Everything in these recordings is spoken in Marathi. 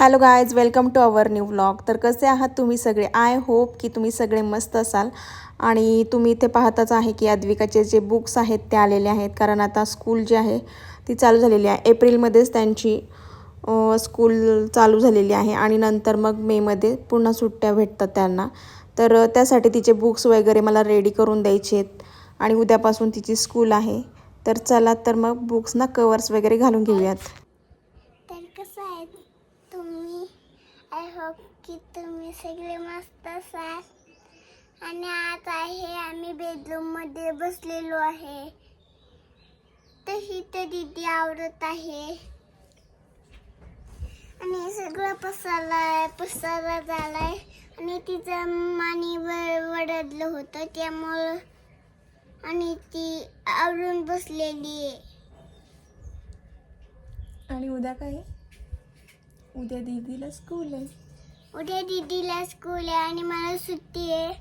Hello guys, welcome to our new vlog. तर कसे आहात तुम्ही सगळे? आय होप की तुम्ही सगळे मस्त असाल. आणि तुम्ही इथे पाहताच आहे की अद्विकाचे जे बुक्स आहेत ते आलेले आहेत, कारण आता स्कूल जी आहे ती चालू झालेली आहे. एप्रिलमध्येच त्यांची स्कूल चालू झालेली आहे आणि नंतर मग मेमध्ये पुन्हा सुट्ट्या भेटतात त्यांना. तर त्यासाठी तिचे बुक्स वगैरे मला रेडी करून द्यायचे आहेत आणि उद्यापासून तिची स्कूल आहे. तर चला तर मग बुक्सना कवर्स वगैरे घालून घेऊयात. तर कसं आहे तुम्ही? आय होप की तुम्ही सगळे मस्त असाल. आणि आज आहे आम्ही बेडरूममध्ये बसलेलो आहे. तर ही तर दीदी आवडत आहे आणि सगळं पसारा झालाय आणि तिचं मानेवर वडदलं होतं त्यामुळं आणि ती आवरून बसलेली आहे. आणि उद्या काय? उद्या दीदीला स्कूल आहे. उद्या दीदीला स्कूल आहे आणि मला सुट्टी आहे.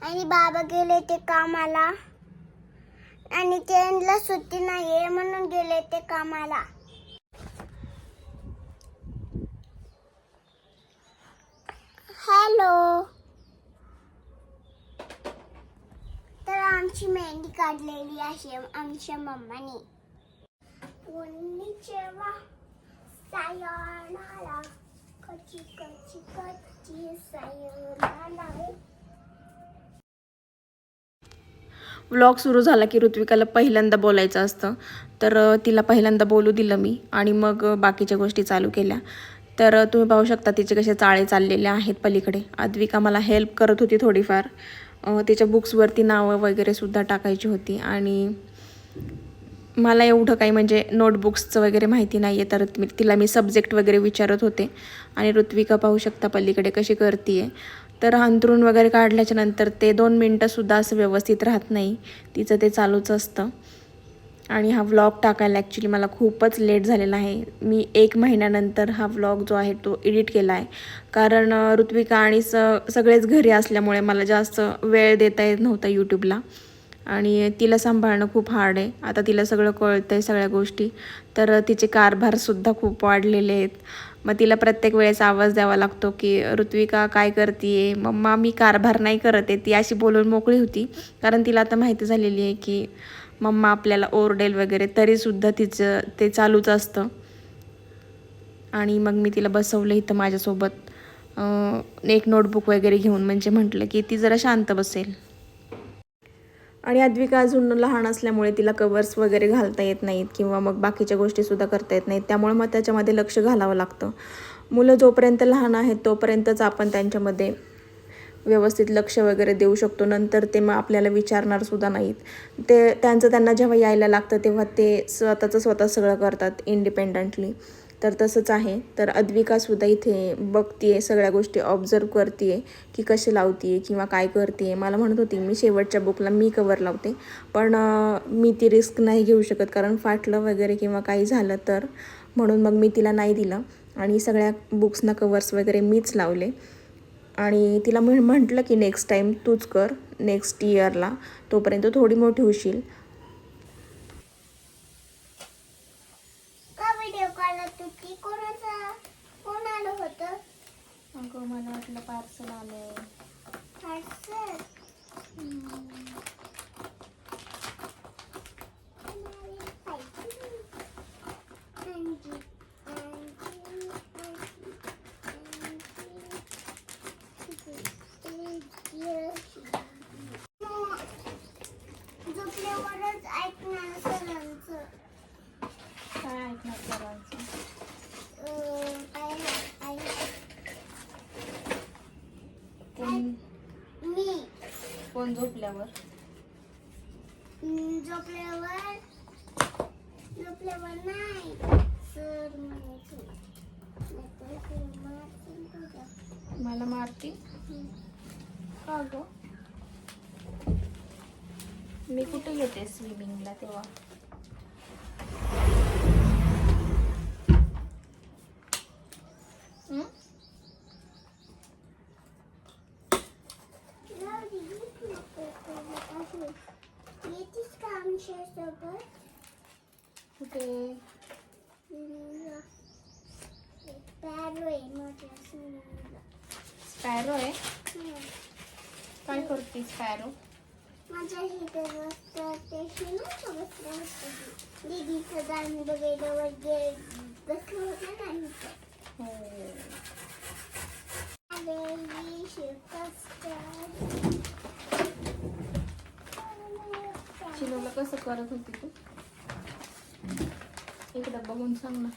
आणि बाबा गेले ते कामाला आणि त्यांना सुट्टी नाही आहे म्हणून गेले ते कामाला. हॅलो. तर आमची मेहंदी काढलेली आहे आमच्या मम्माने. कोणीचेवा सायोनारा कची कची कची सायोनारा. व्लॉग सुरू झाला की ऋत्विकाला पहिल्यांदा बोलायचं असतं, तर तिला पहिल्यांदा बोलू दिलं मी आणि मग बाकीच्या गोष्टी चालू केल्या. तर तुम्ही पाहू शकता तिचे कसे चाळे चाललेले आहेत पलीकडे. अद्विका मला हेल्प करत होती थोडीफार. तिच्या बुक्सवरती नावं वगैरे सुद्धा टाकायची होती आणि मला एवढं काही म्हणजे नोटबुक्सचं वगैरे माहिती नाही आहे, तर तिला मी सब्जेक्ट वगैरे विचारत होते. आणि ऋत्विका पाहू शकता पलीकडे कशी करते आहे. तर अंथरूण वगैरे काढल्याच्या नंतर ते 2 मिनटंसुद्धा असं व्यवस्थित राहत नाही, तिचं ते चालूच असतं. आणि हा व्लॉग टाकायला ॲक्च्युली मला खूपच लेट झालेला आहे. मी 1 महिन्यानंतर हा व्लॉग जो आहे तो एडिट केला आहे, कारण ऋत्विका आणि सगळेच घरी असल्यामुळे मला जास्त वेळ देता येत नव्हता यूट्यूबला आणि तिला सांभाळणं खूप हार्ड आहे. आता तिला सगळं कळतं आहे सगळ्या गोष्टी, तर तिचे कारभारसुद्धा खूप वाढलेले आहेत. मग तिला प्रत्येक वेळेस आवाज द्यावा लागतो की ऋत्विका काय करते आहे? मम्मा मी कारभार नाही करत आहे. ती अशी बोलून मोकळी होती, कारण तिला आता माहिती झालेली आहे की मम्मा आपल्याला ओरडेल वगैरे, तरीसुद्धा तिचं ते चालूच असतं. आणि मग मी तिला बसवलं इथं माझ्यासोबत एक नोटबुक वगैरे घेऊन, म्हणजे म्हटलं की ती जरा शांत बसेल. आणि अद्विका अजून लहान असल्यामुळे तिला कवर्स वगैरे घालता येत नाहीत किंवा मग बाकीच्या गोष्टीसुद्धा करता येत नाहीत, त्यामुळे मग त्याच्यामध्ये लक्ष घालावं लागतं. मुलं जोपर्यंत लहान आहेत तोपर्यंतच आपण त्यांच्यामध्ये व्यवस्थित लक्ष वगैरे देऊ शकतो. नंतर ते मग आपल्याला विचारणारसुद्धा नाहीत. त्यांना जेव्हा यायला लागतं तेव्हा ते स्वतः सगळं करतात इंडिपेंडंटली. तर तसंच आहे. तर अद्विकासुद्धा इथे बघते आहे, सगळ्या गोष्टी ऑब्झर्व करते आहे की कसे लावते आहे किंवा काय करते आहे. मला म्हणत होती मी शेवटच्या बुकला मी कवर लावते, पण मी ती रिस्क नाही घेऊ शकत, कारण फाटलं वगैरे किंवा काही झालं तर, म्हणून मग मी तिला नाही दिलं आणि सगळ्या बुक्सना कवर्स वगैरे मीच लावले. आणि तिला म्हटलं की नेक्स्ट टाईम तूच कर, नेक्स्ट इयरला, तोपर्यंत थोडी मोठी होशील. व्हिडिओ काढत होती. कोण आलं होतं? अगं मला वाटलं पार्सल आलंय. पार्सल? झोपल्यावरच ऐकणार सरांचं. काय ऐकणार सरांचं? कोण झोपल्यावर? झोपल्यावर नाही सर म्हणायचं. मला मारती का गं? मी कुठे घेते स्विमिंगला तेव्हा? येतेच का आमच्यासोबत? कुठे? पॅड स्पॅरो आहे मोठ्या स्विमिंगला. स्पॅरो आहे. काय करते स्पॅरो? माझ्या इथे मस्त ते नव्हतं बसलं होतं दीदीचं गाणं बघायला वगैरे बसलं होतं ना इथं. हो. अरे चिनूला कसं करत होती तू? इकडं बघून सांग ना.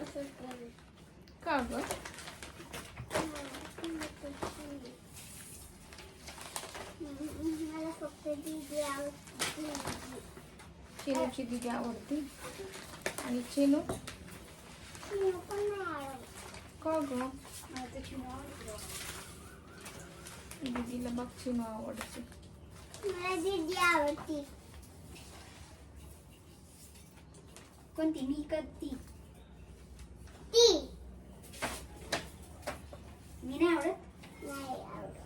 असं कर. का ग? मला फक्त दीदी आवडते. चिनूची दीदी आवडती. आणि चिनू चिनू पण नाही आवडत. का ग? दीदीला बघ चिनू आवडते. मला दीदी आवडती. कोणती? मी करती. ती मी नाही आवडत. नाही आवडत.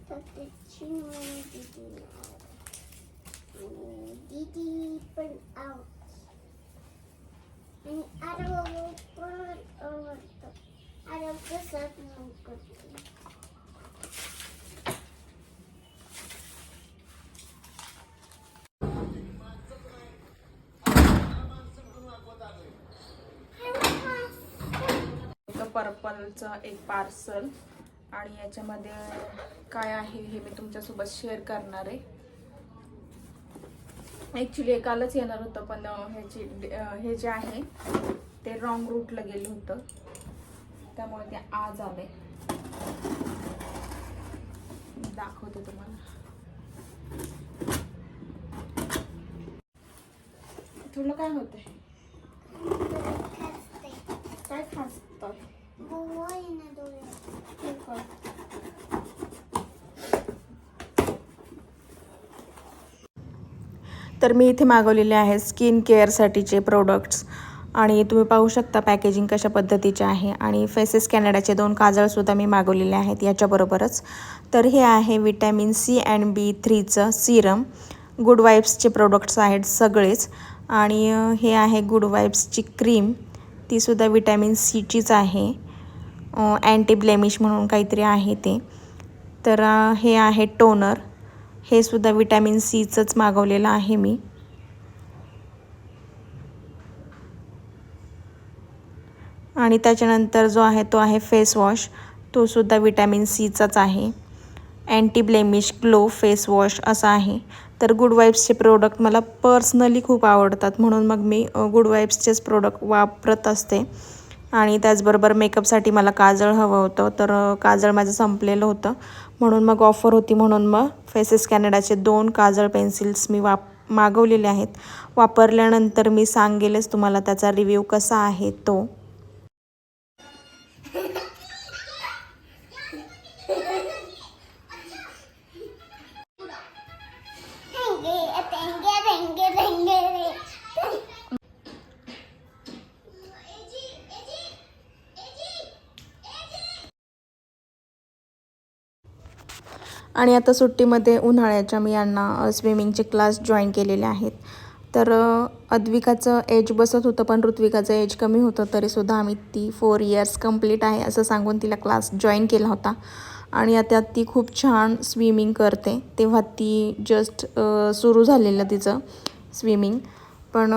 फक्त चिनू आणि दीदी आवडत. आणि दीदी पण आवडते. आणि आरव पण आवडतं. आरव तसाच मग करते. पर्पलचं एक पार्सल आणि याच्यामध्ये काय आहे हे मी तुमच्यासोबत शेअर करणार आहे. ॲक्च्युली कालच येणार होतं पण हे जे आहे ते रॉंग रूटला गेलं होतं त्यामुळे ते आज आले. दाखवते तुम्हाला. तुला काय होतंय? काय खासतोय? गोवा आहे ना डोळ्यात. तर मी इथे मागवलेले आहे स्किन केअरसाठीचे प्रोडक्ट्स आणि तुम्ही पाहू शकता पॅकेजिंग कशा पद्धतीचे आहे. आणि फेसेस कॅनडाचे 2 काजळसुद्धा मी मागवलेले आहेत याच्याबरोबरच. तर हे आहे विटॅमिन C अँड B3चं सिरम. गुड वाईब्सचे प्रोडक्ट्स आहेत सगळेच. आणि हे आहे गुड वाईब्सची क्रीम, तीसुद्धा विटॅमिन Cचीच आहे. अँटी ब्लेमिश म्हणून काहीतरी आहे ते. तर हे आहे टोनर, हे सुद्धा विटॅमिन Cचंच मागवलेलं आहे मी. आणि त्याच्यानंतर जो आहे तो आहे फेस वॉश, तो सुद्धा विटॅमिन Cचाच आहे. Anti blemish glow face wash असा आहे. तर गुड वाईब्सचे प्रोडक्ट मला पर्सनली खूप आवडतात म्हणून मग मी गुड वाईब्सचेच प्रोडक्ट वापरत असते. आणि त्याचबरोबर मेकअपसाठी मला काजळ हवं होतं, तर काजळ माझं संपलेलं होतं म्हणून मग ऑफर होती म्हणून मग फेसेस कॅनडाचे 2 काजळ पेन्सिल्स मी मागवलेले आहेत. वापरल्यानंतर मी सांगेलच तुम्हाला त्याचा रिव्ह्यू कसा आहे तो. आणि आता सुट्टीमध्ये उन्हाळ्याच्या मी यांना स्विमिंगचे क्लास जॉईन केलेले आहेत. तर अद्विकाचं एज बसत होतं पण ऋत्विकाचं एज कमी होतं तरीसुद्धा आम्ही ती 4 इयर्स कंप्लीट आहे असं सांगून तिला क्लास जॉईन केला होता. आणि आता ती खूप छान स्विमिंग करते. तेव्हा ती जस्ट सुरू झालेलं तिचं स्विमिंग. पण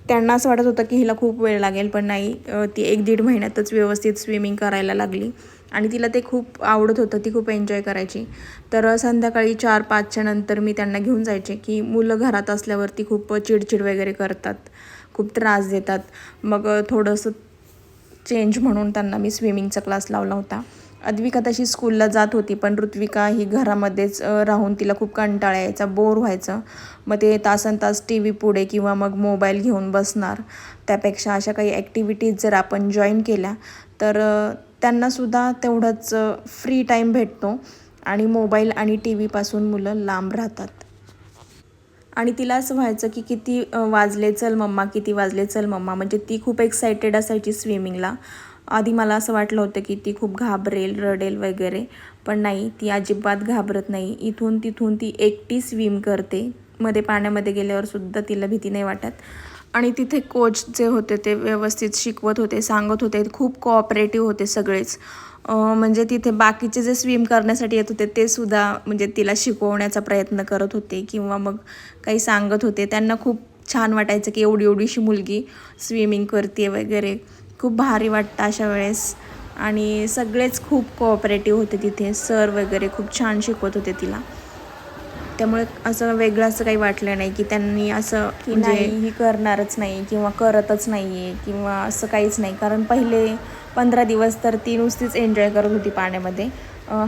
त्यांना असं वाटत होतं की हिला खूप वेळ लागेल, पण नाही, ती 1-1.5 महिन्यातच व्यवस्थित स्विमिंग करायला लागली. आणि तिला ते खूप आवडत होतं, ती खूप एन्जॉय करायची. तर संध्याकाळी 4-5च्या नंतर मी त्यांना घेऊन जायचे की मुलं घरात असल्यावरती खूप चिडचिड वगैरे करतात, खूप त्रास देतात. मग थोडंसं चेंज म्हणून त्यांना मी स्विमिंगचा क्लास लावला होता. अद्विका तशी स्कूलला जात होती पण ऋत्विका ही घरामध्येच राहून तिला खूप कंटाळा यायचा, बोर व्हायचं. मग ते तासनतास टी व्ही पुढे किंवा मग मोबाईल घेऊन बसणार. त्यापेक्षा अशा काही ॲक्टिव्हिटीज जर आपण जॉईन केल्या तर त्यांनासुद्धा तेवढंच फ्री टाईम भेटतो आणि मोबाईल आणि टी व्हीपासून मुलं लांब राहतात. आणि तिला असं व्हायचं की किती वाजले चल मम्मा, किती वाजले चल मम्मा. म्हणजे ती खूप एक्सायटेड असायची स्विमिंगला. आधी मला असं वाटलं होतं की ती खूप घाबरेल, रडेल वगैरे, पण नाही, ती अजिबात घाबरत नाही. इथून तिथून ती एकटी स्विम करते. मध्ये पाण्यामध्ये गेल्यावर सुद्धा तिला भीती नाही वाटत. आणि तिथे कोच जे होते ते व्यवस्थित शिकवत होते, सांगत होते, खूप कोऑपरेटिव्ह होते सगळेच. म्हणजे तिथे बाकीचे जे स्विम करण्यासाठी येत होते ते सुद्धा म्हणजे तिला शिकवण्याचा प्रयत्न करत होते किंवा मग काही सांगत होते. त्यांना खूप छान वाटायचं की एवढीशी मुलगी स्विमिंग करते वगैरे. खूप भारी वाटतं अशा वेळेस. आणि सगळेच खूप कोऑपरेटिव्ह होते तिथे. सर वगैरे खूप छान शिकवत होते तिला. त्यामुळे असं वेगळं असं काही वाटलं नाही की त्यांनी असं की नाही ही करणारच नाही किंवा करतच नाही आहे किंवा असं काहीच नाही. कारण पहिले 15 दिवस तर ती नुसतीच एन्जॉय करत होती पाण्यामध्ये.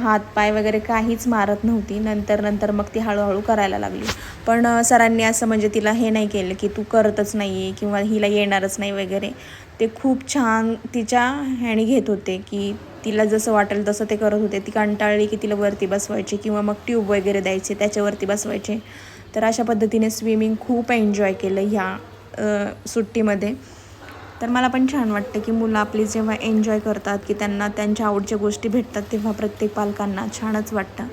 हातपाय वगैरे काहीच मारत नव्हती. नंतर मग ती हळूहळू करायला लागली. पण सरांनी असं म्हणजे तिला हे नाही केलं की तू करतच नाही आहे किंवा हिला येणारच नाही वगैरे. ते खूप छान तिच्या ह्याने घेत होते की तिला जसं वाटेल तसं ते करत होते. ती कंटाळली की तिला वरती बसवायचे किंवा मग ट्यूब वगैरे द्यायचे त्याच्यावरती बसवायचे. तर अशा पद्धतीने स्विमिंग खूप एन्जॉय केलं ह्या सुट्टीमध्ये. तर मला पण छान वाटतं की मुलं आपली जेव्हा एन्जॉय करतात की त्यांना त्यांच्या आवडच्या गोष्टी भेटतात तेव्हा प्रत्येक पालकांना छानच वाटतं.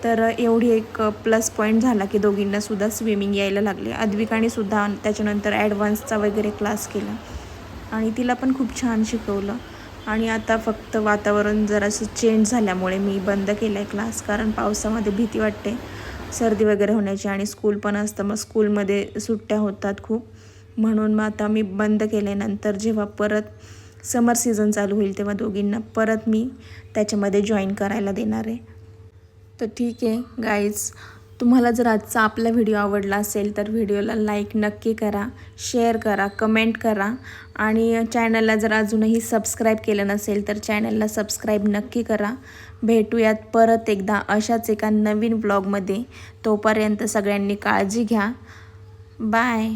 तर एवढी एक प्लस पॉईंट झाला की दोघींनासुद्धा स्विमिंग यायला लागले. अद्विकानेसुद्धा त्याच्यानंतर ॲडव्हान्सचा वगैरे क्लास केला आणि तिला पण खूप छान शिकवलं. आणि आता फक्त वातावरण जरासं चेंज झाल्यामुळे मी बंद केलं आहे क्लास. कारण पावसामध्ये भीती वाटते सर्दी वगैरे होण्याची आणि स्कूल पण असतं. मग स्कूलमध्ये सुट्ट्या होतात खूप. म्हणून मग आता मी बंद केले. नंतर जेव्हा परत समर सीझन चालू होईल तेव्हा दोघींना परत मी त्याच्यामध्ये जॉईन करायला देणार आहे. तर ठीक आहे गाईज, तुम्हाला जर आजचा आपला व्हिडिओ आवडला असेल तर व्हिडिओला लाईक नक्की करा, शेअर करा, कमेंट करा आणि चॅनलला जर अजूनही सबस्क्राईब केलं नसेल तर चॅनलला सबस्क्राईब नक्की करा. भेटूयात परत एकदा अशाच एका नवीन ब्लॉगमध्ये. तोपर्यंत सगळ्यांनी काळजी घ्या. बाय.